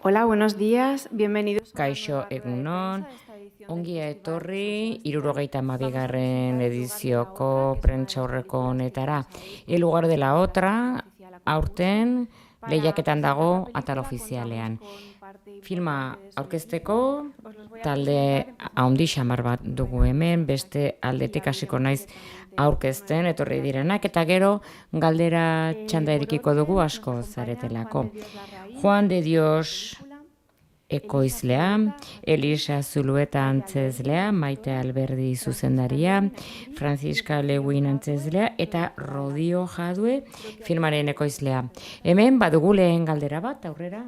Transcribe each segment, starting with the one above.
Hola, buenos días, bienvenidos a una Kaixo nueva rueda de egunon, prensa de esta edición del ongi Festival etorri, Festival. irurogeita Vamos a mabigarren presentar En lugar de la otra, edizioko que es una de prentsa las aurreko películas que honetara. todos habéis El podido lugar de ver la en la versión otra, oficial a color púrpura. aurten, Para lehiaketan presentar la dago atal película contamos ofizialean. con parte Filma importante de su equipo. aurkezteko, Os los voy a presentar, talde empezando haundi por su xamar bat director dugu Rubén hemen, Alonso, beste y aldetik hasiko abriremos naiz directamente el tema aurkezten de etorri la direnak, eta película. gero galdera txanda Por erikiko dugu orden, nos asko acompañan Juan zaretelako. de Dios Larraín, Juan de director de la Dios película, Elisa ekoizlea, Zulueta, Elisa actriz, Zulueta Maite Alberdi, antzezlea, Maite directora, Alberdi Francisca zuzendaria, Lewin, actriz, y Franziska Rocío Lewin Jadue, antzezlea, eta productora de la Rodio película. Jadue Creo que aquí filmaren podemos ekoizlea. presentar Hemen la badugu película. lehen galdera bat, aurrera.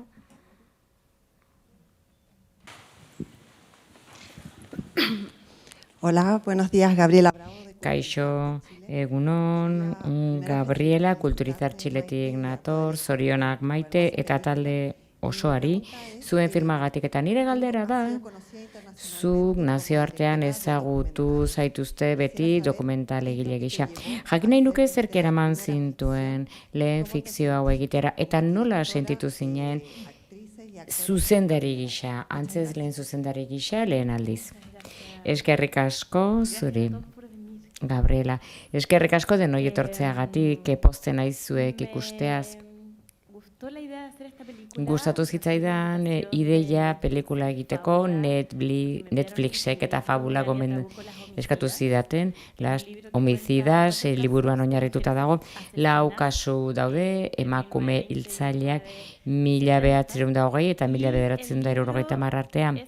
Hola, buenos días, Gabriela Bravo de Kaixo, Chile. egunon, Gabriela, Kulturizar Txiletik nator, zorionak Maite, eta talde osoari, zuen firmagatik eta nire galdera da, zuk nazioartean ezagutu zaituzte beti dokumental egile gisa. Jakin nahi nuke zerk eraman zintuen lehen fikzio hau egitera, eta nola sentitu zinen zuzendari gisa, antzez lehen zuzendari gisa lehen aldiz. Eskerrik asko zuri, Gabriela. Eskerrik asko denoi etortzeagatik, pozten naiz zuek ikusteaz. Gustatu zitzaidan ideia pelikula egiteko Netflixek eta Fabula eskatu zidaten, Las Homicidas liburuan oinarrituta dago, 4 kasu daude, emakume hiltzaileak 1920 eta 1970 artean.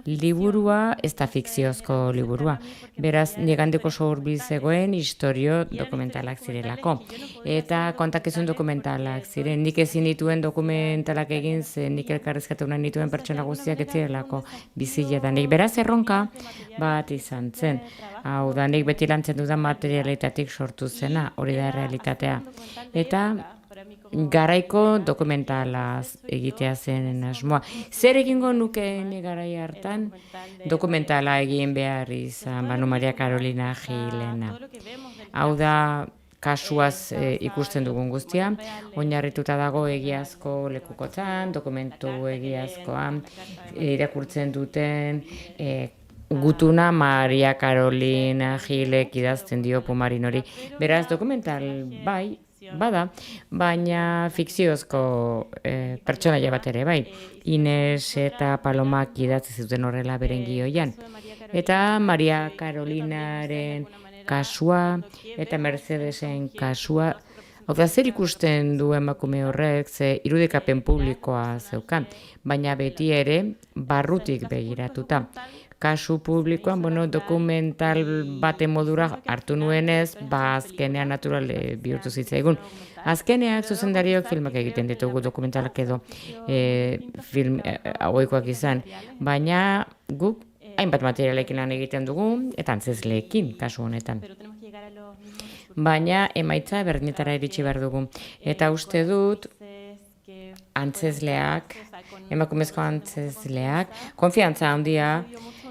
Liburua ez da fikziozko liburua, beraz nigandeko hurbil zegoen istorio dokumentalak zirelako. Eta kontakizun dokumentalak ziren, nik ezin dituen dokumentalak egin zen, nik elkarrizkatu nahi nituen pertsona guztiak ez zirelako biziledanik. Beraz erronka bat izan zen, hau da nik beti lantzen dudan materialitatik sortu zena, hori da realitatea. Eta garaiko dokumentala egitea zen asmoa. Zer egingo nuke garai hartan? Dokumentala egin behar izan, Banu Maria Carolina Gilena. Hau da, kasuaz ikusten dugun guztia, oinarrituta dago egiazko lekukotzan, dokumentu egiazkoan, irakurtzen duten gutuna Maria Carolina Gilek idazten dio Pumarinori. Beraz, dokumental bai, bada, baina fikziozko pertsonaia bat ere bai. Ines eta Palomak idatzi zuten horrela beren gioian. Eta Maria Carolinaren kasua eta Mercedesen kasua, hau da zer ikusten du emakume horrek, ze irudikapen publikoa zeukan, baina beti ere barrutik begiratuta. Kasu publikoan, dokumental baten modura hartu nuenez, azkenean natural bihurtu zitzaigun. Azkenean zuzendariok filmak egiten ditugu dokumentalak edo film hauekoak izan, baina guk hainbat materialekin lan egiten dugu, eta antzezleekin kasu honetan. Baina emaitza berdinetara iritsi behar dugu. Eta uste dut, antzezleak, emakumezko antzezleak, konfiantza handia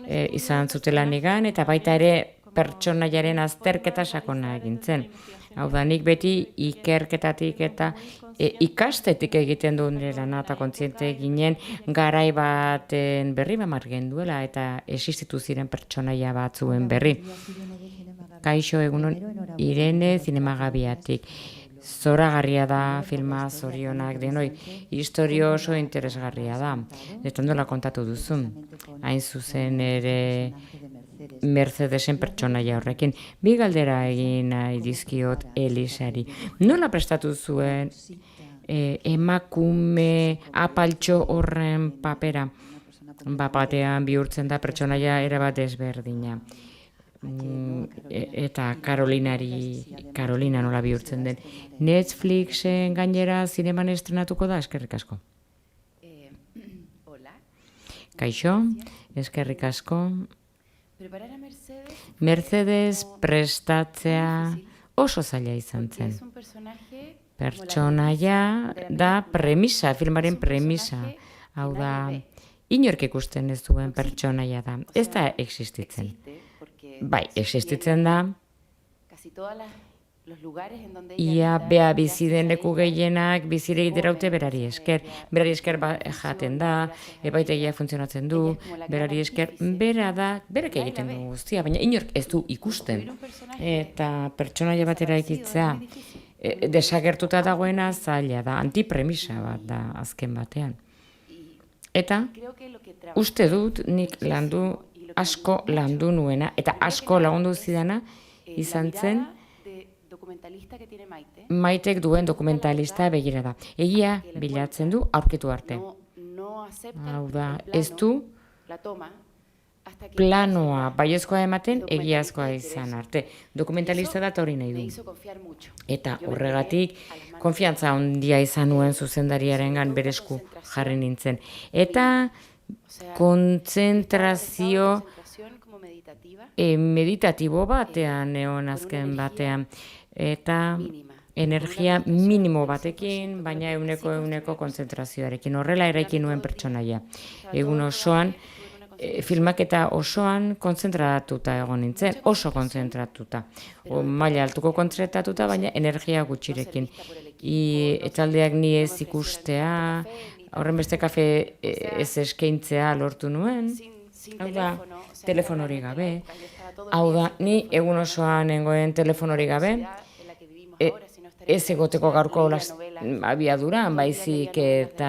izan zutela nigan, eta baita ere pertsonaiaren azterketa sakona egintzen. Hau da, nik beti ikerketatik eta ikastetik egiten duen lana eta kontziente ginen garai baten berri bamargen duela eta existitu ziren pertsonaia batzuen berri. Kaixo egunon, Irene Zinemagabiatik. Zoragarria da filma, zorionak denoi. Historio oso interesgarria da. Eta ondola kontatu duzun. Hain zuzen ere Mercedesen pertsonaia horrekin. Bi galdera egin nahi dizkiot Elisari. Nola prestatu zuen emakume apaltxo horren papera? Bapatean bihurtzen da pertsonaia erabat ezberdina. Eta Carolina nola bihurtzen den. Netflixen gainera zineman estrenatuko da, eskerrik asko. Kaixo, eskerrik asko. Mercedes prestatzea oso zaila izan zen. Pertsonaia da premisa, filmaren premisa. Hau da, inork ikusten ez duen pertsonaia da. Ez da existitzen. Bai, existitzen da. ia bea bizi den leku gehienak bizire egiteraute berari esker. Berari esker jaten da, epaitegia funtzionatzen du, berari esker bera da, berek egiten du guztia, baina inork ez du ikusten. Eta pertsonaia batera ikitzea, desagertuta dagoena zaila da, antipremisa bat da azken batean. Eta uste dut nik asko landu nuena, eta asko lagundu zidana izan zen Maitek duen dokumentalista begira da. Egia bilatzen du aurkitu arte. Hau da, ez du planoa baiezkoa ematen egiazkoa izan arte. Dokumentalista da hori nahi du. Eta horregatik konfiantza handia izan nuen zuzendariarengan beresku jarri nintzen. Eta kontzentrazio meditatibo batean egon azken batean. Eta energia minimo batekin, baina euneko kontzentrazioarekin. Horrela eraiki nuen pertsonaia. Egun osoan, filmaketa osoan kontzentratuta egon nintzen, oso kontzentratuta. Maila altuko kontzentratuta, baina energia gutxirekin. Etaldeak ni ez ikustea, horren beste kafe ez eskaintzea lortu nuen. Hau da, telefonori gabe. Hau da, ni egun osoan nengoen telefonori gabe. Ez egoteko gaurko abiaduran, baizik eta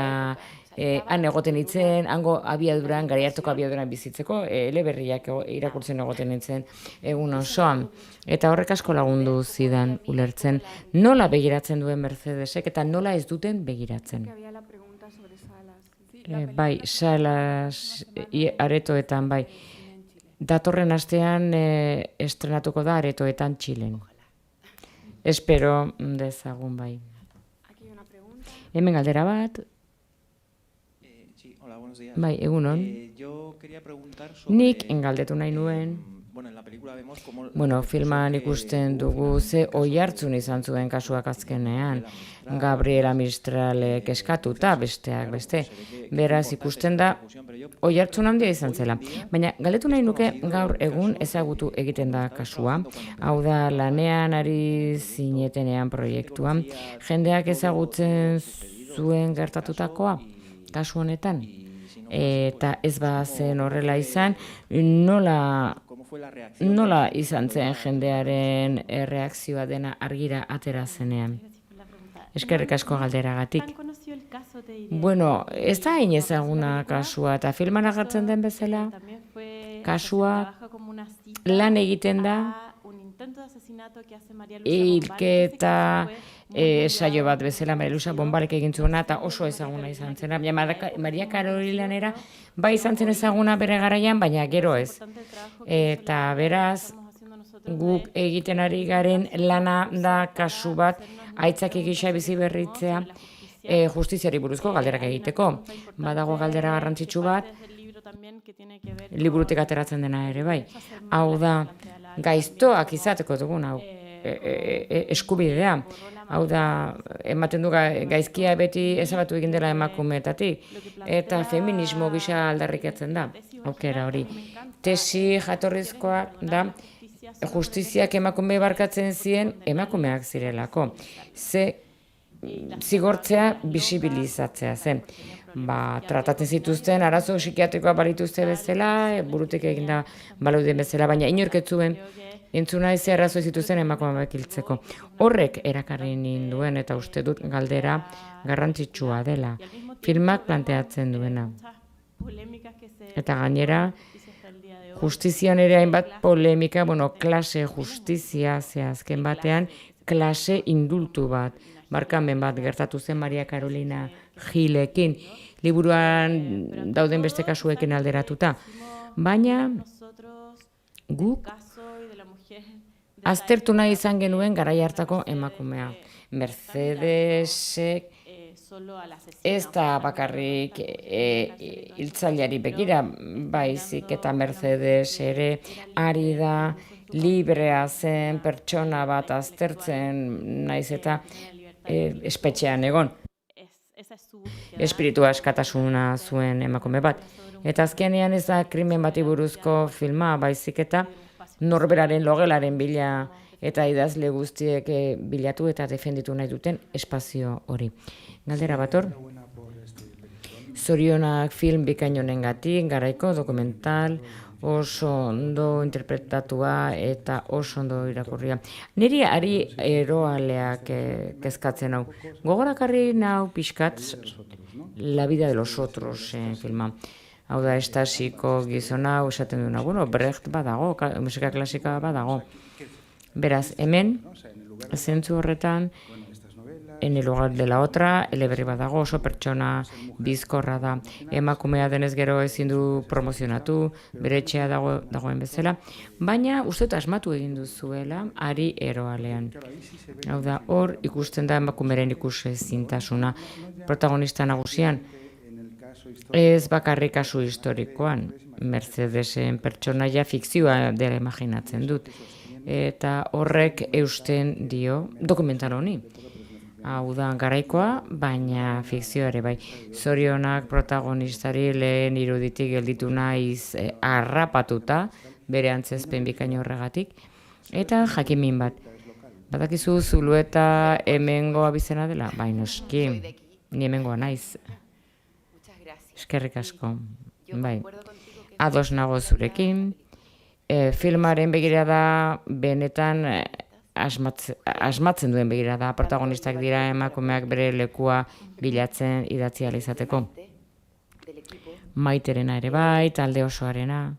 han egoten nintzen, hango abiaduran, gari hartoko abiaduran bizitzeko, eleberriak irakurtzen egoten nintzen egun osoan. Eta horrek asko lagundu zidan ulertzen nola begiratzen duen Mercedesek eta nola ez duten begiratzen. Bai, salas aretoetan, bai. Datorren astean estrenatuko da aretoetan Txilen. Espero dezagun, bai. Hemen galdera bat. Bai, egunon. Nik galdetu nahi nuen. Filman ikusten dugu ze oihartzun izan zuen kasuak azkenean. Gabriela Mistralek eskatuta, besteak beste. Beraz ikusten da oihartzun handia izan zela. Baina galdetu nahi nuke gaur egun ezagutu egiten da kasua. Hau da lanean ari zinetenean proiektuan. Jendeak ezagutzen zuen gertatutakoa kasu honetan. Eta ez zen horrela izan, nola izan zen jendearen erreakzioa dena argira atera zenean. Eskerrik asko galderagatik. Bueno, ez da hain ezaguna kasua, eta filman agertzen den bezala, kasua lan egiten da, hilketa saio bat bezala Maria Bombarek egin zuena eta oso ezaguna izan zena. Maria Karolilanera bai izan zen ezaguna bere garaian, baina gero ez. Eta beraz, guk egiten ari garen lana da kasu bat aitzaki gisa bizi berritzea justiziari buruzko galderak egiteko. Badago galdera garrantzitsu bat, liburutik ateratzen dena ere bai. Hau da, gaiztoak izateko dugun hau eskubidea. Hau da, ematen du gaizkia beti ezabatu egin dela emakumeetatik. Eta feminismo gisa aldarrikatzen da, aukera hori. Tesi jatorrizkoa da, justiziak emakume barkatzen zien emakumeak zirelako. Zigortzea bisibilizatzea zen. Tratatzen zituzten arazo psikiatrikoa balituzte bezala, burutik eginda balauden bezala, baina inorketzuen entzuna ez arazo zituzten emakumeak hiltzeko. Horrek erakarri ninduen eta uste dut galdera garrantzitsua dela. Filmak planteatzen duena. Eta gainera, justizian ere hainbat polemika, klase justizia azken batean, klase indultu bat. Barkamen bat gertatu zen Maria Karolina Gilekin, liburuan dauden beste kasuekin alderatuta. Baina guk aztertu nahi izan genuen garai hartako emakumea. Mercedesek ez da bakarrik hiltzaileari begira, baizik eta Mercedes ere ari da librea zen pertsona bat aztertzen naiz eta espetxean egon. Espiritu askatasuna zuen emakume bat. Eta azkenean ez da krimen bati buruzko filma, baizik eta norberaren logelaren bila eta idazle guztiek bilatu eta defenditu nahi duten espazio hori. Galdera bator? Zorionak film bikain honengatik, garaiko dokumental, oso ondo interpretatua eta oso ondo irakurria. Niri ari eroaleak kezkatzen hau. Gogorakarri nau pixkat La vida de los otros filma. Hau da, estasiko gizona, esaten duena, bueno, Brecht badago, musika klasika badago. Beraz, hemen, zentzu horretan, En el lugar de la otra, eleberri badago, oso pertsona bizkorra da. Emakumea denez gero ezin du promozionatu, bere etxea dagoen bezala, baina uste dut asmatu egin duzuela ari eroalean. Hau da, hor ikusten da emakumeren ikusezintasuna. Protagonista nagusian, ez bakarrik kasu historikoan, Mercedesen pertsonaia fikzioa dela imaginatzen dut. Eta horrek eusten dio dokumental honi. Hau da garaikoa, baina fikzioare bai. Zorionak protagonistari lehen iruditik gelditu naiz harrapatuta, bere antzezpen bikain horregatik. Eta jakimin bat. Badakizu Zulueta hemengoa bizena dela? Bai, noski, ni hemengoa naiz. Eskerrik asko. Bai. Ados nago zurekin. Filmaren begirada benetan asmatzen duen begirada. Protagonistak dira emakumeak bere lekua bilatzen idatzi ahal izateko. Maiterena ere bai, talde osoarena.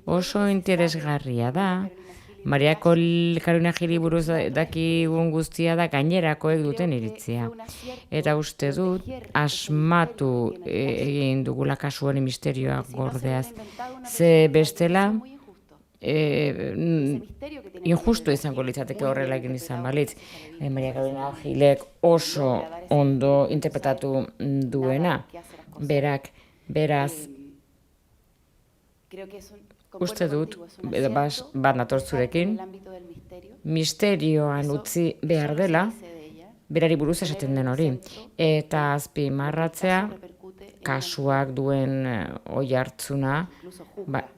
Oso interesgarria da. Maria Carolina Gili buruz dakigun guztia da gainerakoek duten iritzia. Eta uste dut, asmatu egin dugula kasu hori misterioa gordeaz. Ze bestela, injusto izango litzateke horrela egin izan balitz. Maria Carolina Gilek oso ondo interpretatu duena, beraz, uste dut, bat nator zurekin, misterioan utzi behar dela, berari buruz esaten den hori. Eta azpimarratzea, kasuak duen oihartzuna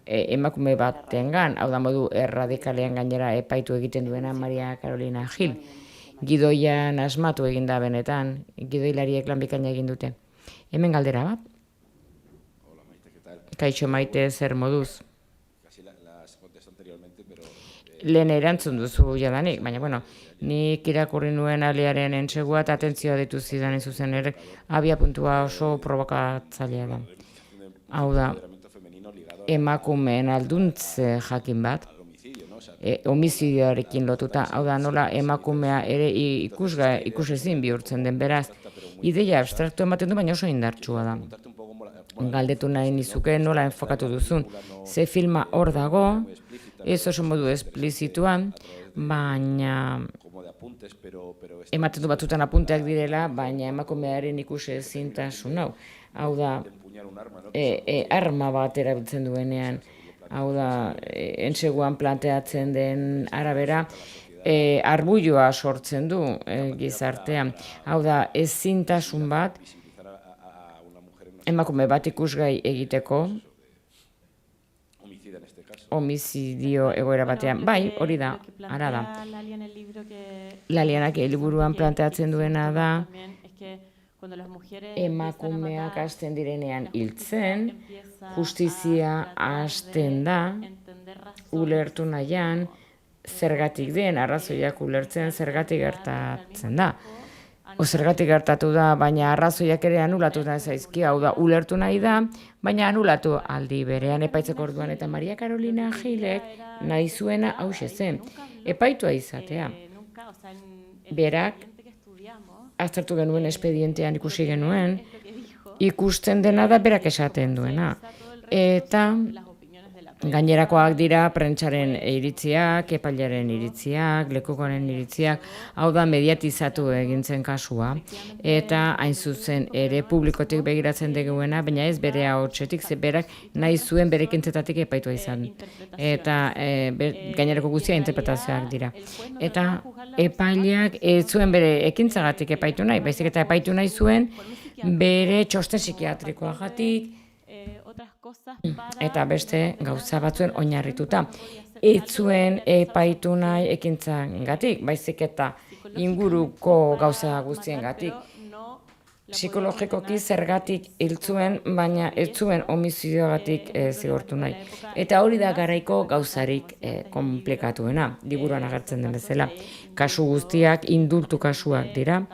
emakume batengan, hau da modu erradikalean gainera epaitu egiten duena Maria Carolina Gil. Gidoian asmatu egin da benetan, gidoilariek lan bikaina egin dute. Hemen galdera bat? Kaixo Maite, zer moduz? Lehen erantzun duzu jadanik, baina bueno, nik irakurri nuen Aliaren entsegua eta atentzioa ditu zidan zuzen ere, abia puntua oso provokatzailea da. Hau da, emakumeen alduntze jakin bat, homizidioarekin lotuta, hau da nola emakumea ere ikusezin bihurtzen den, beraz, ideia abstraktu ematen du, baina oso indartsua da. Galdetu nahi nizuke nola enfokatu duzun. Ze filma hor dago, ez oso modu esplizituan, baina ematen du batzutan apunteak direla, baina emakumearen ikusezintasun hau. Hau da, arma bat erabiltzen duenean, hau da, entseguan planteatzen den arabera, arbuioa sortzen du gizartean. Hau da, ezintasun bat, emakume bat ikusgai egiteko, homizidio egoera batean. Bai, hori da, ara da. Lalianak liburuan planteatzen duena da, emakumeak hasten direnean hiltzen, justizia hasten da, ulertu nahian, zergatik den, arrazoiak ulertzen, zergatik gertatzen da. Zergatik gertatu da, baina arrazoiak ere anulatu da zaizki, hau da, ulertu nahi da, baina anulatu aldi berean epaitzeko orduan. Eta Maria Carolina Gilek nahi zuena hauxe zen, epaitua izatea. Berak, aztertu genuen espedientean ikusi genuen, ikusten dena da berak esaten duena. Eta gainerakoak dira prentsaren iritziak, epailearen iritziak, lekukoaren iritziak, hau da mediatizatu egintzen kasua, eta hain zuzen ere publikotik begiratzen duguena, baina ez bere ahotsetik, ze berak nahi zuen bere ekintzetatik epaitua izan. Eta gainerako guztia interpretazioak dira. Eta epaileak ez zuen bere ekintzagatik epaitu nahi, baizik eta epaitu nahi zuen bere txosten psikiatrikoagatik, eta beste gauza batzuen oinarrituta. ez zuen epaitu nahi ekintzangatik, baizik eta inguruko gauza guztiengatik. Psikologikoki zergatik hil zuen, baina ez zuen homizidioagatik zigortu nahi. Eta hori da garaiko gauzarik komplikatuena, liburuan agertzen den bezala. Kasu guztiak indultu kasuak dira.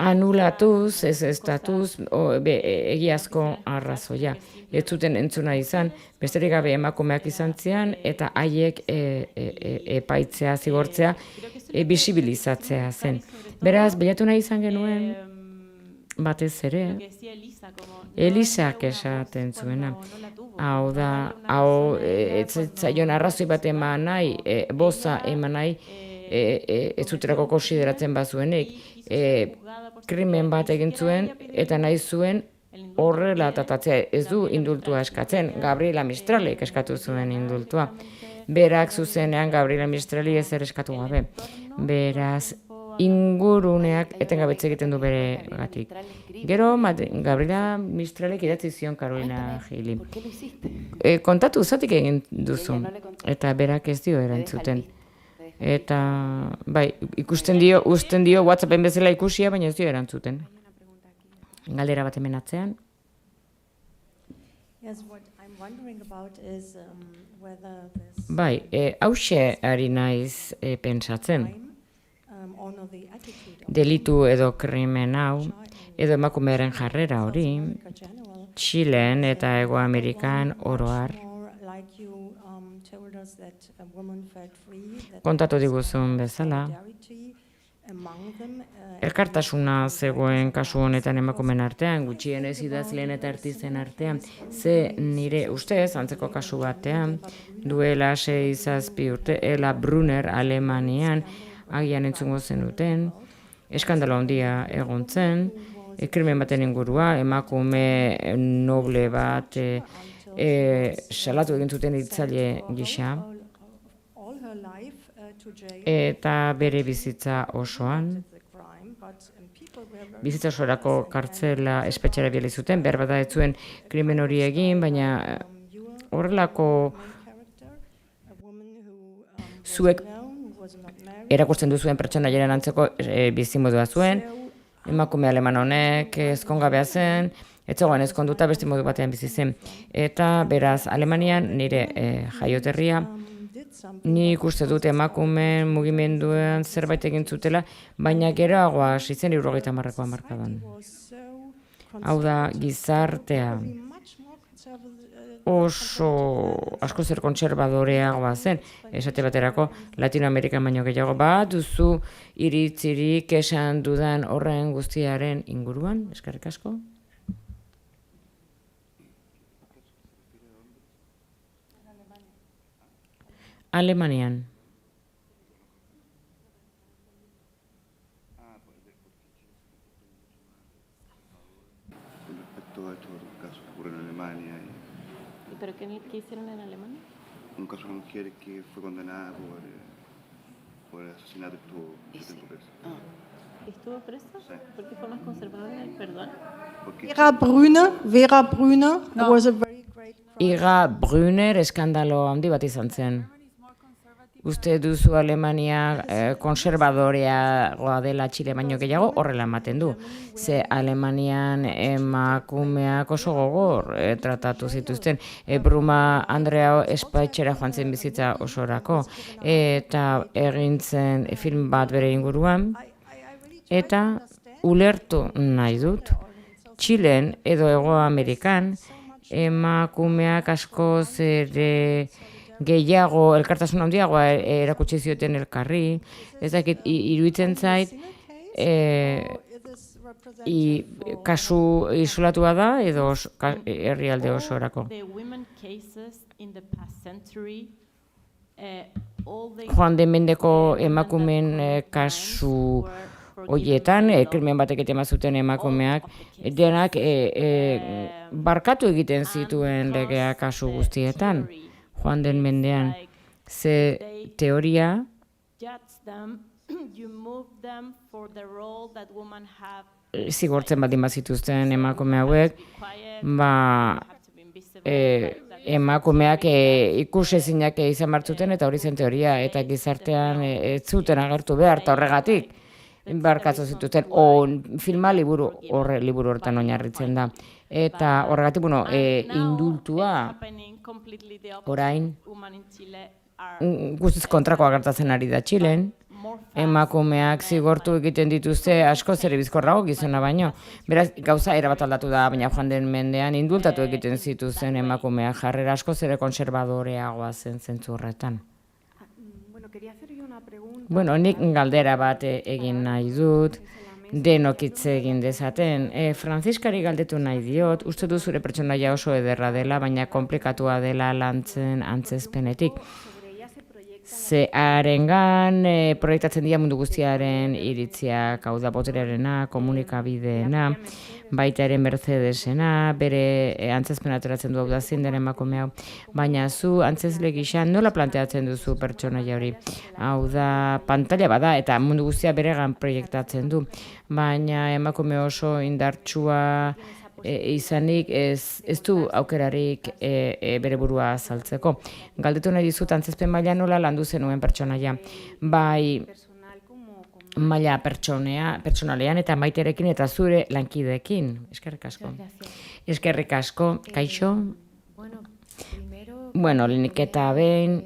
Anulatuz, estatuz, egiazko arrazoia. Ez zuten entzuna izan, besterik gabe emakumeak izan zian, eta haiek epaitzea, zigortzea, bisibilizatzea zen. Beraz, bilatu nahi izan genuen, batez ere, Elisak esaten zuena. Hau da, ez zaion arrazoi bat eman nahi, boza eman nahi, ez zuterako konsideratzen bazuenik, krimen bat egin zuen, eta nahi zuen horrela tratatzea. Ez du indultua eskatzen, Gabriela Mistralek eskatu zuen indultua. Berak zuzenean Gabriela Mistrali ezer eskatu gabe. Beraz, inguruneak etengabetze egiten du beregatik. Gero, Gabriela Mistralek idatzi zion Carolina Gili. Kontatu zatik egin duzu, eta berak ez dio erantzuten. Eta, bai, usten dio WhatsAppen bezala ikusia, baina ez dio erantzuten. Galdera bat hemen atzean. Bai, hauxe ari naiz pentsatzen. Delitu edo krimen hau, edo emakumearen jarrera hori, Txilen eta Hego Amerikan oro har. Kontatu diguzun bezala, elkartasuna zegoen kasu honetan emakumeen artean, gutxienez idazleen eta artisten artean, ze nire ustez, antzeko kasu batean, duela 6-7 urte, Ella Brunner Alemanian, agian entzungo zenuten, eskandalo handia egon zen, krimen baten ingurua, emakume noble bat salatu egin zuten hitzaile gisa, eta bere bizitza osoan, bizitza osorako kartzela espetxera bidali zuten, behar bada ez zuen krimen hori egin, baina horrelako zuek erakusten duzuen pertsonaiaren antzeko bizimodua zuen, emakume aleman honek ezkongabea zen, ez zegoen ezkonduta beste modu batean bizi zen. Eta beraz, Alemanian nire jaioterria, nik uste dut emakumeen mugimenduan zerbait egin zutela, baina geroagoa hasi zen 70ko hamarkadan. Hau da, gizartea oso asko zer kontserbadoreagoa zen, esate baterako Latinoamerikan baino gehiago bat duzu iritzirik esan dudan horren guztiaren inguruan, eskerrik asko. Alemanian. Respecto a estos casos que ocurren en Alemania. ¿Pero qué hicieron en Alemania? Un caso de una mujer que fue condenada por el asesinato y estuvo mucho tiempo presa. ¿Estuvo presa? Sí. ¿Por qué fue más conservadora en el perdón? Porque Vera Brüner was a very great Iga Brüner eskandalo handi bat izan zen. Uste duzu Alemania konserbadoreagoa dela Txile baino gehiago, horrela ematen du. Ze Alemanian emakumeak oso gogor tratatu zituzten. Bruma Andrea espetxera joan zen bizitza osorako. Eta egin zen film bat bere inguruan. Eta ulertu nahi dut. Txilen edo Hego Amerikan emakumeak askoz ere gehiago, elkartasun handiagoa erakutsi zioten elkarri, ez dakit, iruditzen zait, kasu isolatua da edo herrialde osorako. Joan den mendeko emakumeen kasu horietan, krimen batek etema zuten emakumeak, denak barkatu egiten zituen legea kasu guztietan. Joan den mendean, ze teoria zigortzen baldin bazituzten emakume hauek, emakumeak ikusezinak izan bartzuten eta hori zen teoria eta gizartean ez zuten agertu behar eta horregatik barkatzu zituzten filma liburu horretan oinarritzen da eta horregatik indultua orain guztiz kontrakoa gertatzen ari da Txilen. Emakumeak zigortu egiten dituzte askoz ere bizkorrago gizona baino. Beraz, gauza erabat aldatu da, baina joan den mendean indultatu egiten zituzten emakumeak jarrera askoz ere konservadoreagoa zen zentzu horretan. Nik galdera bat egin nahi dut, denok hitz egin dezaten. Frantziskari galdetu nahi diot, uste du zure pertsonaia oso ederra dela, baina komplikatua dela lantzen antzezpenetik. Ze harengan proiektatzen dira mundu guztiaren iritziak, hau da boterearena, komunikabideena, baita ere Mercedesena, bere antzezpena ateratzen du hau da zein den emakume hau. Baina zu antzezle gisa nola planteatzen duzu pertsonaia hori? Hau da pantalla bada eta mundu guztia beregan proiektatzen du. Baina emakume oso indartsua izanik ez du aukerarik bere burua azaltzeko. Galdetu nahi dizut antzezpen maila nola landu zenuen pertsonaia. Bai maila pertsonalean eta maiterekin eta zure lankideekin. Eskerrik asko. Eskerrik asko. Kaixo? Lehenik eta behin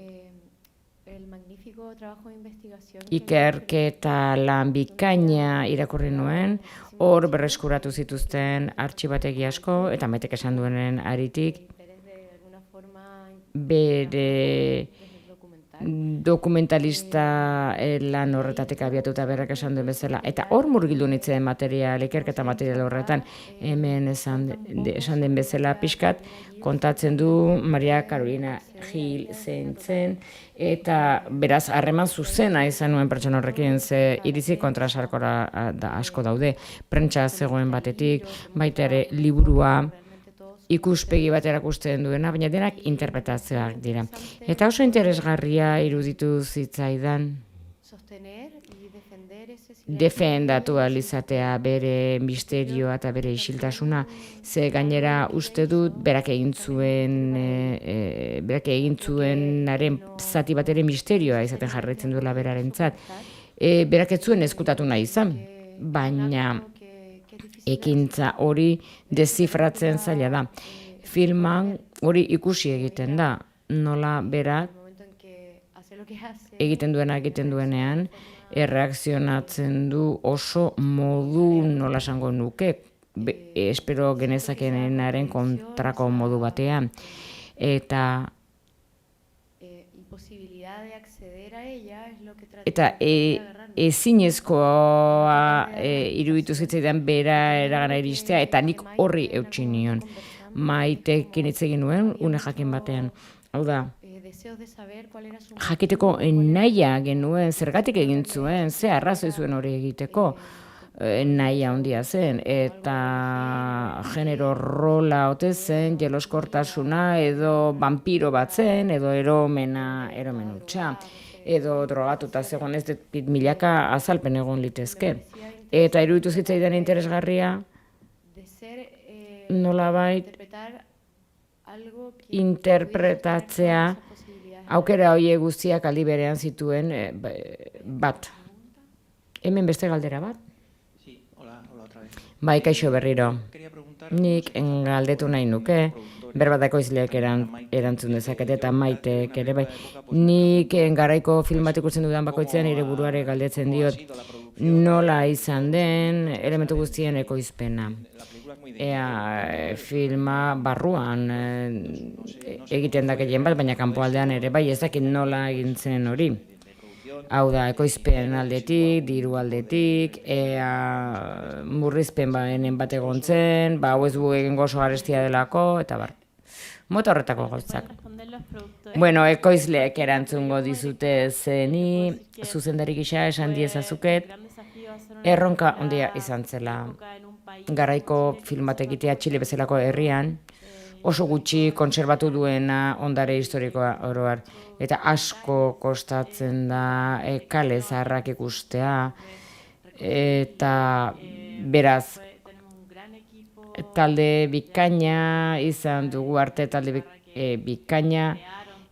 ikerketa lan bikaina irakurri nuen, hor berreskuratu zituzten artxibategi asko, eta Maitek esan duenen aritik, bere dokumentalista lan horretatik abiatuta berak esan duen bezala. Eta hor murgildu nintzen ikerketa material horretan, hemen esan den bezala pixkat, kontatzen du Maria Carolina Gil zen, eta beraz harreman zuzena izan nuen pertsona horrekin, ze iritzi kontrasarkora asko daude, prentsa zegoen batetik, baita ere liburua, ikuspegi bat erakusten duena, baina denak interpretazioak dira. Eta oso interesgarria iruditu zitzaidan defendatu alizatea bere misterioa eta bere isiltasuna, ze gainera uste dut berak egin zuenaren zati bat ere misterioa izaten jarraitzen duela berarentzat. Berak ez zuen ezkutatu nahi izan, baina ekintza hori dezifratzen zaila da. Filman hori ikusi egiten da, nola berak egiten duenean, erreakzionatzen du oso modu nola esango nuke, espero genezakenaren kontrako modu batean. Eta ezinezkoa iruditu zitzaidan bera eragana iristea, eta nik horri eutsi nion. Maitekin hitz egin nuen, une jakin batean. Hau da, jakiteko nahia genuen, zergatik egin zuen, ze arrazoi zuen hori egiteko, nahia handia zen, eta genero rola ote zen, jeloskortasuna, edo vampiro bat zen, edo eromen hutsa, edo drogatuta zegoen, ez dut milaka azalpen egon litezke. Eta iruditu zitzaidan interesgarria, nolabait interpretatzea, aukera horiek guztiak aldi berean zituen bat. Hemen beste galdera bat? Bai, kaixo berriro. Nik galdetu nahi nuke, berbadako izleak erantzun dezakete eta Maitek ere bai. Nik garaiko filmat ikusten dudan bakoitzean nire buruare galdetzen diot nola izan den elementu guztien ekoizpena. Ea filma barruan egiten da gehien bat, baina kanpoaldean ere bai, ez dakit nola egin zen hori. Hau da, ekoizpen aldetik, diru aldetik, murrizpen bat egon zen, hau ez du egin oso garestia delako, eta bar. Mota horretako gauzak. Bueno, ekoizleek erantzungo dizute zeni, zuzendari gisa esan diezazuket, erronka handia izan zela. Garaiko filmat egitea Txile bezalako herrian, oso gutxi kontserbatu duena ondare historikoa oroar. Eta asko kostatzen da kale zaharrak ikustea, eta beraz talde bikaina izan dugu arte, talde bikaina,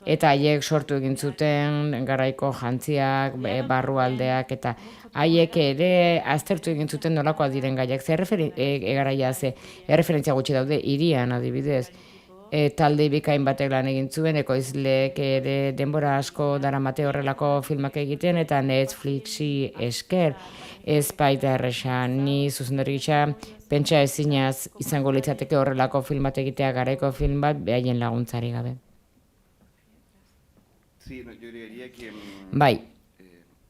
eta haiek sortu egin zuten garaiko jantziak, barrualdeak, eta haiek ere aztertu egin zuten nolakoak diren gaiak. Erreferentzia gutxi daude, Hirian adibidez. Talde bikain batek lan egin zuen, ekoizleek ere denbora asko daramate horrelako filmak egiten, eta Netflixi esker ez baita erresa, ni zuzendari gisa pentsa ezinaz izango litzateke horrelako film bat egitea, garaiko film bat, behaien laguntzari gabe. Sí, no, yo diría que Bai,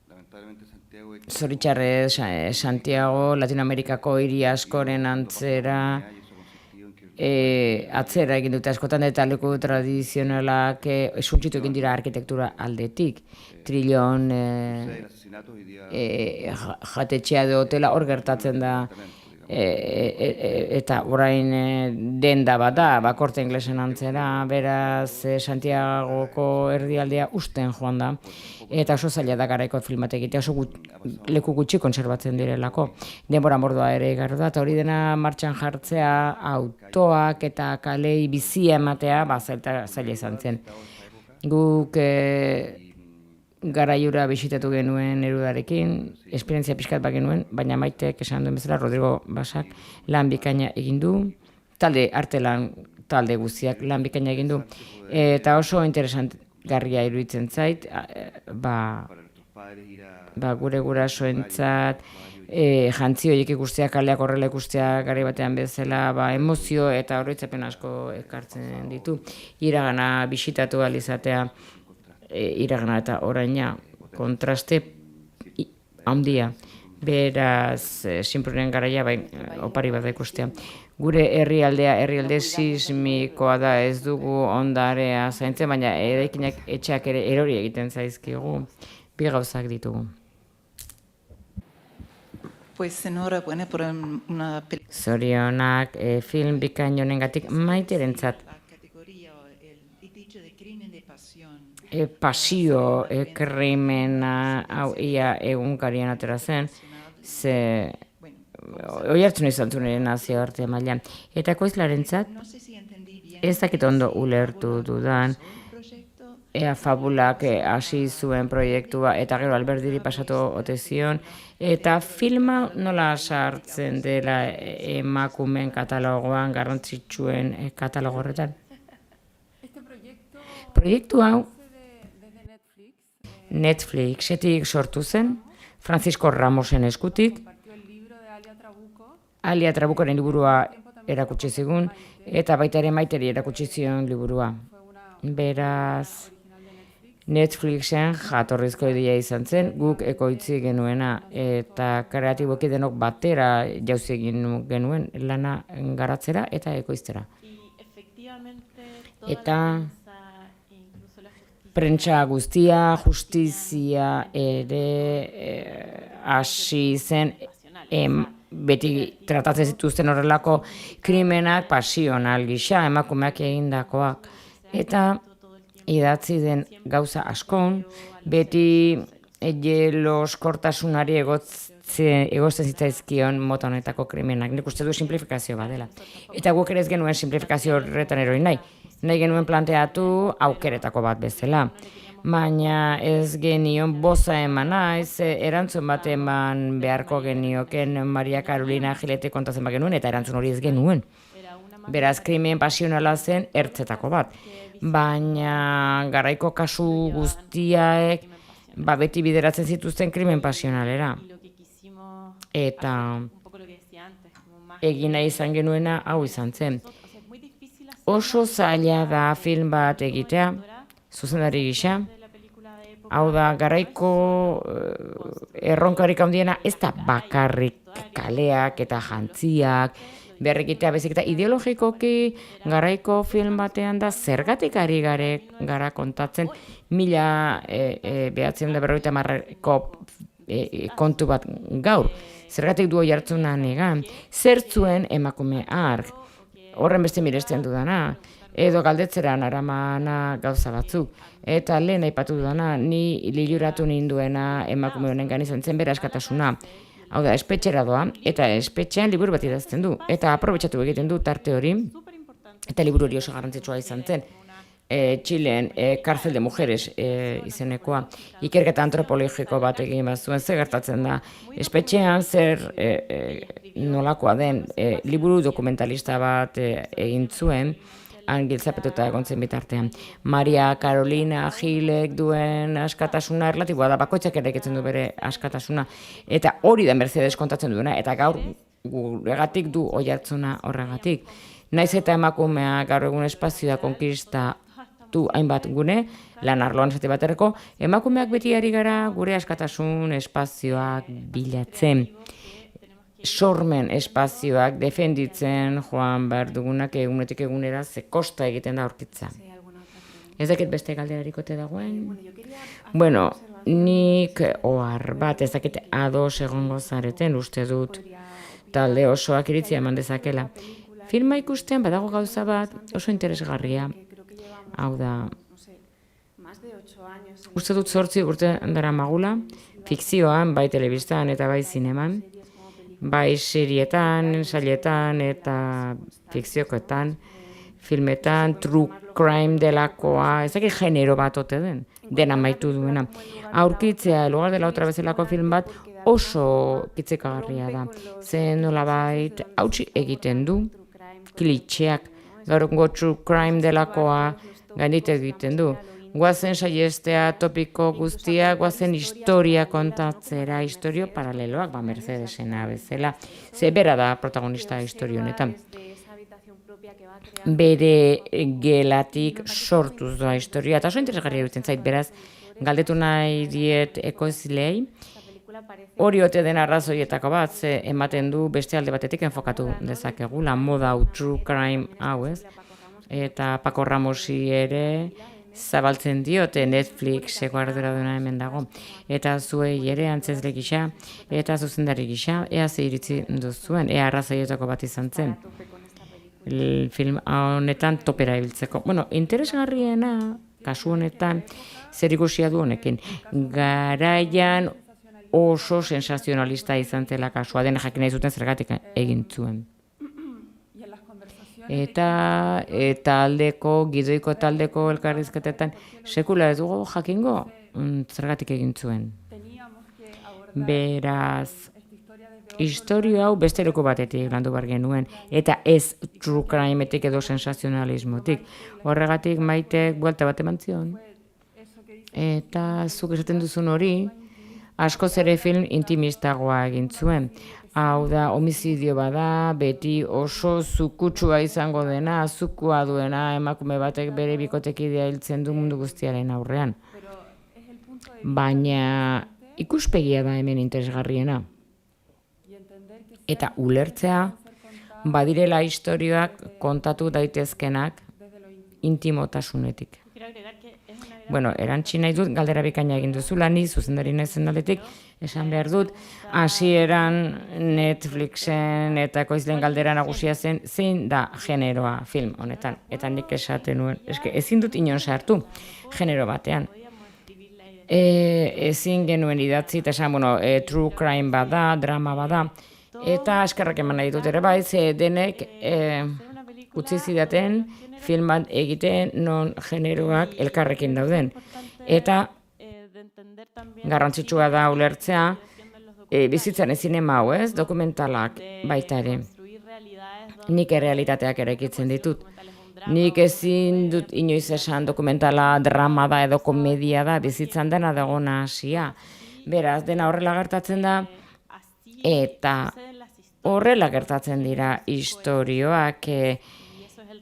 lamentablemente Santiago es zoritxarrez Santiago, Latinoamerikako hiri askoren antzera, y eso ha consistido en que atzera egin dute askotan eta leku tradizionalak suntsitu egin dira arkitektura aldetik. Trillon el asesinato hoy día jatetxea edo hotela hor gertatzen da, eta orain denda bat da, bakorte inglesen antzera, beraz Santiagoko erdialdea usten joan da, eta oso zaila da garaiko filmat egitea, oso leku gutxi kontserbatzen direlako. Denbora mordoa ere igarro da, eta hori dena martxan jartzea, autoak eta kalei bizia ematea, zaila izan zen. Guk garaiura bisitatu genuen Nerudarekin, esperientzia pixkat bat genuen, baina Maitek esan duen bezala, Rodrigo Basak lan bikaina egin du, talde guztiak lan bikaina egin du, eta oso interesangarria iruditzen zait, gure gurasoentzat, jantzi horiek ikustea, kaleak horrela ikustea garai batean bezala, emozio eta oroitzapen asko ekartzen ditu. Iragana bisitatu ahal izatea, iragana eta oraina kontraste handia. Beraz, sinploren garaia opari bat da ikustea. Gure herrialde sismikoa da, ez dugu ondarea zaintzen, baina eraikinak etxeak ere erori egiten zaizkigu. Bi gauzak ditugu. Pues enhorabuena por una película. Zorionak film bikain honengatik Maiterentzat. Pasio krimena hau ia egunkarian atera zen, ze oihartzun izan zuen nazio arte mailan. Eta ekoizlarentzat, ez dakit ondo ulertu dudan, ea fabulak hasi zuen proiektua, eta gero Alberdiri pasatu ote zion, eta filma nola sartzen dela emakumeen katalogoan, garrantzitsuen katalogo horretan. Proiektu hau Netflixetik sortu zen, Francisco Ramosen eskutik, Alia Trabucoren liburua erakutsi zigun, eta baita ere Maiteri erakutsi zion liburua. Beraz, Netflixen jatorrizko ideia izan zen, guk ekoitzi genuena, eta kreatiboki denok batera jauzi egin genuen lana garatzera eta ekoiztera. Eta prentsa guztia, justizia ere hasi zen, beti tratatzen zituzten horrelako krimenak pasional gisa, emakumeak egindakoak. Eta idatzi den gauza askon, beti jeloskortasunari egozten zitzaizkion mota honetako krimenak. Nik uste du simplifikazio bat dela. Eta guk ere ez genuen simplifikazio horretan eroi nahi. Nahi genuen planteatu aukeretako bat bezala. Baina ez genion boza eman naiz, erantzun bat eman beharko genioken Maria Carolina Gilete kontatzen bat genuen, eta erantzun hori ez genuen. Beraz, krimen pasionala zen ertzetako bat. Baina garaiko kasu guztiaek beti bideratzen zituzten krimen pasionalera. Eta egin nahi izan genuena hau izan zen. Oso zaila da film bat egitea, zuzendari gisa. Hau da, garaiko erronkarik handiena ez da bakarrik kaleak eta jantziak, berrekitea bezik eta ideologikoki garaiko film batean da zergatik ari gara kontatzen 1950ko kontu bat gaur. Zergatik du oihartzuna negan, zertzuen emakume ark, horren beste miresten dudana, edo galdetzera naramana gauza batzuk. Eta lehen aipatu dudana, ni liluratu ninduena emakume honengan izan zen bere askatasuna. Hau da, espetxera doa, eta espetxean liburu bat idazten du, eta aprobetxatu egiten du tarte hori, eta liburu hori oso garrantzitsua izan zen. Txilen Cárcel de Mujeres izenekoa, ikerketa antropologiko bat egin bazuen, zer gertatzen da. Espetxean zer nolakoa den liburu dokumentalista bat egin zuen, han giltzapetuta egon zen bitartean. Maria Carolina Gilek duen askatasuna erlatiboa da, bakoitzak eraikitzen du bere askatasuna, eta hori da Mercedes kontatzen duena, eta gaur guregatik du oihartzuna horregatik. Naiz eta emakumea gaur egun espazioa konkistatu hainbat gune, lan arloan esate baterako, emakumeak beti ari gara gure askatasun espazioak bilatzen. Sormen espazioak defenditzen joan behar dugunak egunetik egunera ze kosta egiten da aurkitza. Ez dakit beste galderarik ote dagoen? Bueno, nik ohar bat ez dakit ados egongo zareten uste dut talde osoak iritzia eman dezakela. Filma ikustean badago gauza bat oso interesgarria. Hau da, uste dut 8 urte daramagula, fikzioan, bai telebistan eta bai zineman, bai serietan, sailetan eta fikziokoetan, filmetan, true crime delakoa, ez dakit genero bat ote den, dena maitu duena. Aurkitzea, lugar dela otra bezalako film bat, oso kitzekagarria da. Zen nolabait hautsi egiten du, klitxeak, gaur egungo true crime delakoa gainditu egiten du. Guazen saiestea topiko guztia, guazen historia kontatzera, historio paraleloak, Mercedesena bezala. Ze bera da protagonista historio honetan. Bere gelatik sortuz doa historia, eta oso interesgarria dutzen zait, beraz, galdetu nahi diet ekoizleei, hori ote den arrazoietako bat, ze ematen du beste alde batetik enfokatu dezakegula, moda true crime hau ez, eta Paco Ramosi ere zabaltzen diote Netflixeko arduraduna hemen dago, eta zuei ere antzezle gisa, eta zuzendari gisa, ea ze iritzi duzuen, ea arrazoietako bat izan zen. Film honetan topera ibiltzeko. Bueno, interesgarriena, kasu honetan, zer ikusia du honekin. Garaian oso sensazionalista izan zela kasua, dena jakin nahi zuten zergatik egin zuen. Eta taldeko, gidoiko taldeko elkarrizketetan, sekula ez dugu jakingo zergatik egin zuen. Beraz, historio hau beste leku batetik landu behar genuen, eta ez true crimeetik edo sensazionalismotik. Horregatik Maitek buelta bat eman zion. Eta zuk esaten duzun hori, askoz ere film intimistagoa egin zuen. Hau da, homizidio bada, beti oso zukutsua izango dena, zukua duena, emakume batek bere bikotekidea hiltzen du mundu guztiaren aurrean. Baina ikuspegia da hemen interesgarriena. Eta ulertzea, badirela istorioak kontatu daitezkenak intimotasunetik. Bueno, erantzi nahi dut, galdera bikaina egin duzula, ni zuzendari naizen aldetik, esan behar dut, hasieran Netflixen eta ekoizleen galdera nagusia zen, zein da generoa film honetan. Eta nik esaten nuen, ezin dut inon sartu genero batean. Ezin genuen idatzi, eta esan, true crime bada, drama bada, eta eskerrak eman nahi dut ere bai, ze denek utzi zidaten film bat egiten non generoak elkarrekin dauden. Eta garrantzitsua da ulertzea, bizitzan zinema hau ez, dokumentalak baita ere. Nik errealitateak eraikitzen ditut. Nik ezin dut inoiz esan dokumentala drama da edo komedia da, bizitzan dena dago nahasia. Beraz, dena horrela gertatzen da, eta horrela gertatzen dira istorioak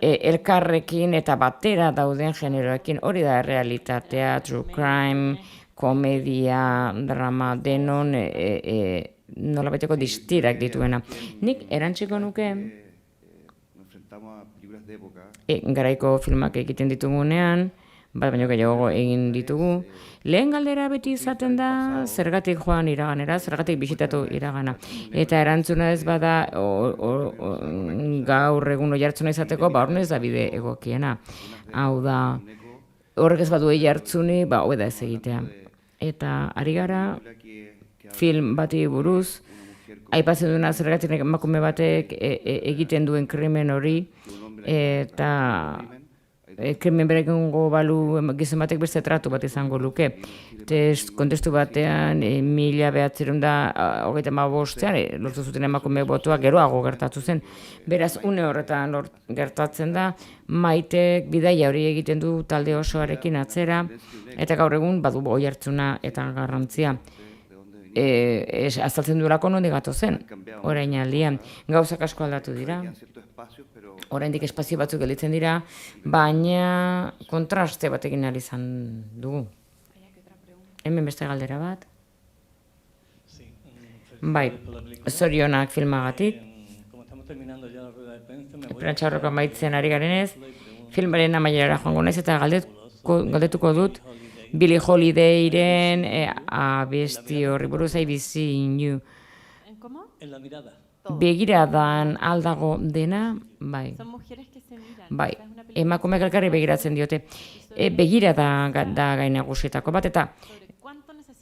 elkarrekin eta batera dauden generoekin. Hori da realitatea, true crime, komedia, drama, denon nolabaiteko distirak dituena. Nik erantziko nuke garaiko filmak egiten ditugunean, bat baino gehiago egin ditugu. Lehen galdera beti izaten da zergatik joan iraganera, zergatik bisitatu iragana. Eta erantzuna ez bada gaur egun oihartzuna izateko, hor ez da bide egokiena. Hau da, horrek ez badu oihartzuni, hobe da ez egitea. Eta ari gara film bati buruz, aipatzen duena zergatik emakume batek egiten duen krimen hori, eta krimen berekengo balu gizon batek beste tratu bat izango luke. Kontestu batean, 1935 lortu zuten emakume botoa geroago gertatu zen. Beraz, une horretan gertatzen da, Maitek bidaia hori egiten du talde osoarekin atzera, eta gaur egun badu oihartzuna eta garrantzia. Azaltzen duelako nondik gatozen, orain aldian. Gauzak asko aldatu dira, oraindik espazio batzuk gelditzen dira, baina kontraste batekin ari izan dugu. Hemen beste galdera bat. Bai, zorionak filmagatik. Prentsaurreko amaitzen ari garenez, filmaren amaierara joango naiz eta galdetuko dut Billie Holidayren abesti horri buruz ABC in You. Begiradan aldago dena, bai. Bai, emakumeak elkarri begiratzen diote. Begirada da gai nagusietako bat, eta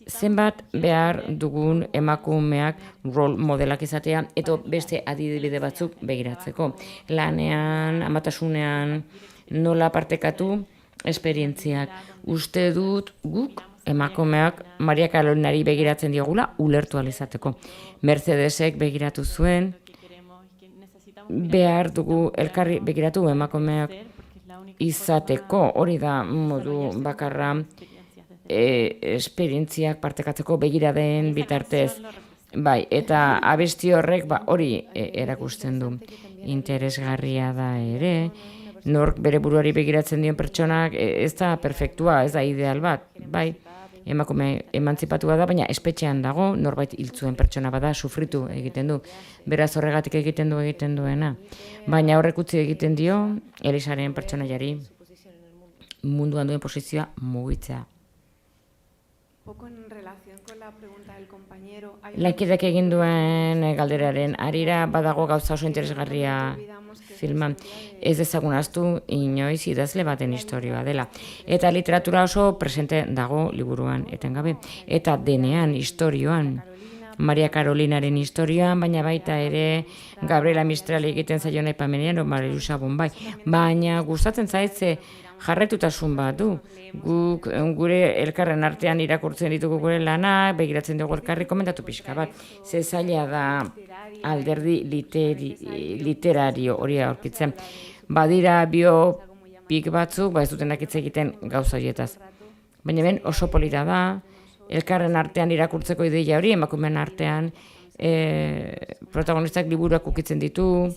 zenbat behar dugun emakumeak role modelak izatea, eta beste adibide batzuk begiratzeko. Lanean, amatasunean, nola partekatu esperientziak. Uste dut guk emakumeak Maria Carolinari begiratzen diogula ulertu ahal izateko. Mercedesek begiratu zuen, behar dugu elkarri begiratu emakumeak izateko, hori da modu bakarra esperientziak partekatzeko begiraden bitartez. Bai, eta abesti horrek hori erakusten du. Interesgarria da ere, nork bere buruari begiratzen dion pertsonak ez da perfektua, ez da ideal bat, bai, emakume emantzipatua da, baina espetxean dago, norbait hiltzuen pertsona bada, sufritu egiten du, beraz horregatik egiten duena. Baina horrek utzi egiten dio, Elisaren pertsonaiari munduan duen posizioa mugitzea. Lankideak egin duen galderaren arira badago gauza oso interesgarria filman. Ez dezagun ahaztu inoiz idazle baten istorioa dela. Eta literatura oso presente dago liburuan etengabe. Eta denean istorioan. Maria Carolinaren istorioan, baina baita ere Gabriela Mistral egiten zaion aipamenean, Marilusa Bombay. Baina gustatzen zaitze jarraitutasun bat du. Guk gure elkarren artean irakurtzen ditugu gure lanak, begiratzen dugu elkarri komentatu pixka bat. Ze zaila da alderdi literario hori aurkitzen. Badira biopik batzuk, ez dutenak hitz egiten gauza horietaz. Baina ben oso polita da, elkarren artean irakurtzeko ideia hori, emakumeen artean protagonistak liburuak ukitzen ditu,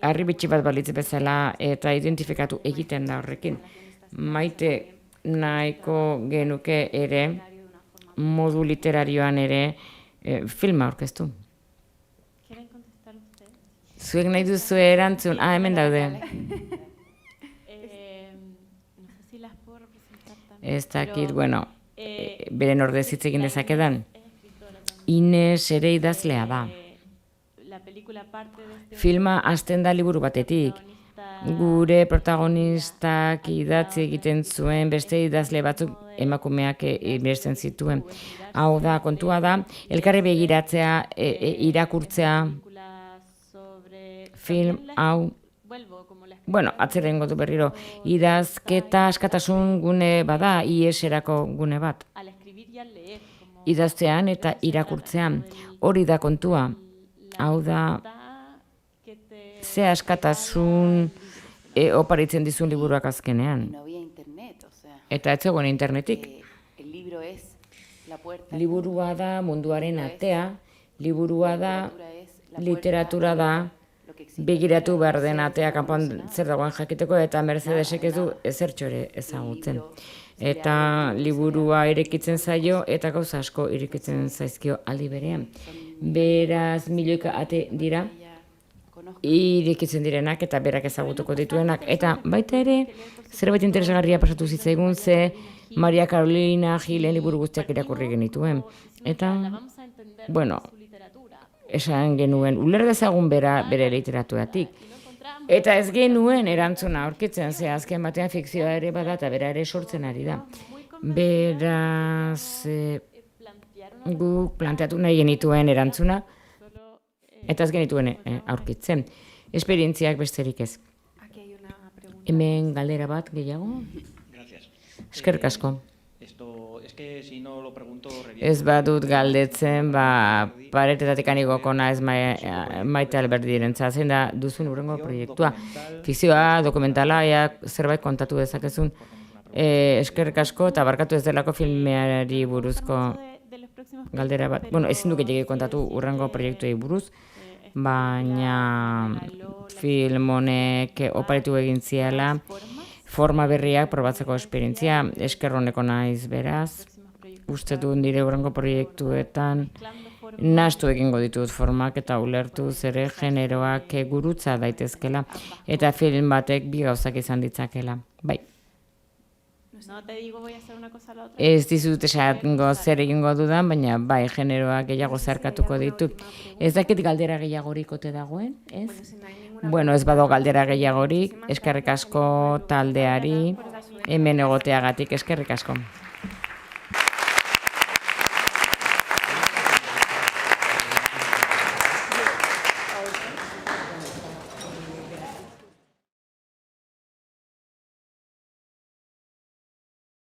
harribitxi bat balitz bezala eta identifikatu egiten da horrekin. Maite nahiko genuke ere, modu literarioan ere, filma aurkeztu. Zuek nahi duzu erantzun? Hemen daude. Ez dakit, bueno, beren ordez hitz egin dezakedan. Ines ere idazlea da. Filma hasten da liburu batetik. Gure protagonistak idatzi egiten zuen, beste idazle batzuk emakumeak ibertzen zituen. Hau da, kontua da, elkarri begiratzea, irakurtzea, film hau, bueno, atzeren gotu berriro, idazketa askatasun gune bada, IES-erako gune bat. Idaztean eta irakurtzean, hori da kontua. Hau da, ze askatasun oparitzen dizun liburuak azkenean. Eta ez zegoen internetik. Liburua da munduaren atea, liburua da literatura da, begiratu behar den atea kanpoan zer dagoen jakiteko, eta Mercedesek ez du ezertxo ere ezagutzen. Eta liburua irekitzen zaio, eta gauza asko irekitzen zaizkio aldi berean. Beraz, milioika ate dira, irekitzen direnak eta berak ezagutuko dituenak. Eta baita ere, zerbait interesgarria pasatu zitzaigun ze Maria Carolina Gilen liburu guztiak irakurri genituen. Eta, bueno, esan genuen, uler dezagun bere literaturatik. Eta ez genuen erantzuna aurkitzen, ze azken batean fikzioa ere bada eta bera ere sortzen ari da. Beraz, guk planteatu nahi genituen erantzuna, Eta ez genituen aurkitzen. Esperientziak besterik ez. Hemen galdera bat gehiago? Eskerrik asko. Ez badut galdetzen, paretetatik anigoko naiz Maite Alberdirentzat, zein da duzun hurrengo proiektua. Fikzioa, dokumentala, zerbait kontatu dezakezun. Eskerrik asko eta barkatu ez delako filmeari buruzko galdera bat. Bueno, ezin duk gehiagik kontatu hurrengo proiektuei buruz, baina film honek oparitu egin ziala, forma berriak probatzeko esperientzia, eskerroneko naiz beraz, uste du nire hurrengo proiektuetan, nahastu egingo ditut formak eta ulertu zere generoak gurutza daitezkela, eta film batek bi gauzak izan ditzakela. Bai. No te digo voy a hacer una cosa a la otra. Ez dizut esango zer egingo dudan, baina bai, generoak gehiago zeharkatuko ditut. Ez dakit galdera gehiagorik ote dagoen, ez? Bueno, ez bado galdera gehiagorik, eskerrik asko taldeari, hemen egoteagatik, eskerrik asko.